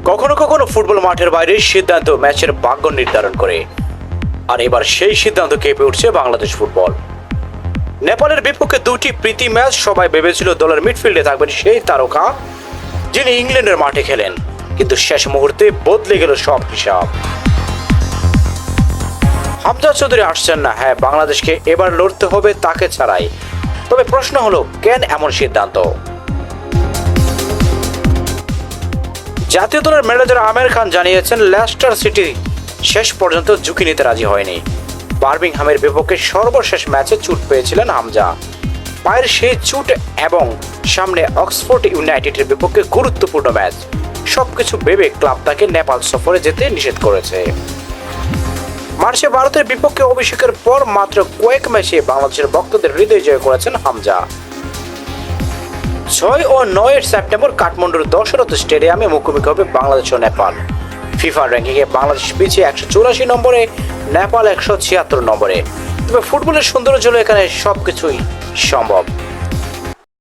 কখনো কখনো ফুটবল মাঠের বাইরে সিদ্ধান্ত ম্যাচের ভাগ্য নির্ধারণ করে, আর এবার সেই সিদ্ধান্ত কেঁপে উঠছে বাংলাদেশ ফুটবল। নেপালের বিপক্ষে দুটি প্রীতি ম্যাচ সবাই ভেবেছিল দলের মিডফিল্ডে থাকবেন সেই তারকা যিনি ইংল্যান্ডের মাঠে খেলেন, কিন্তু শেষ মুহূর্তে বদলে গেল সব হিসাব। হামজা চৌধুরী আসছেন না, হ্যাঁ বাংলাদেশকে এবার লড়তে হবে তাকে ছাড়াই। তবে প্রশ্ন হলো কেন এমন সিদ্ধান্ত? জাতীয় দলের ম্যানেজার আমির খান জানিয়েছেন লেস্টার সিটি শেষ পর্যন্ত ঝুঁকি নিতে রাজি হয়নি। বার্মিংহামের বিপক্ষে সর্বশেষ ম্যাচে চোট পেয়েছিলেন হামজা। পায়ের সেই চোট এবং সামনে অক্সফোর্ড ইউনাইটেডের বিপক্ষে গুরুত্বপূর্ণ ম্যাচ, সবকিছু ভেবে ক্লাব তাকে নেপাল সফরে যেতে নিষেধ করেছে। মার্চে ভারতের বিপক্ষে অভিষেকের পর মাত্র কয়েক ম্যাচে বাংলাদেশের ভক্তদের হৃদয় জয় করেছেন হামজা। 6 ও 9 সেপ্টেম্বর কাঠমান্ডুর দশরথ স্টেডিয়ামে মুখোমুখি হবে বাংলাদেশ ও নেপাল। ফিফা র্যাঙ্কিংয়ে বাংলাদেশ পিছিয়ে 184 নম্বরে, নেপাল 176 নম্বরে। তবে ফুটবলের সৌন্দর্য হলো এখানে সবকিছুই সম্ভব।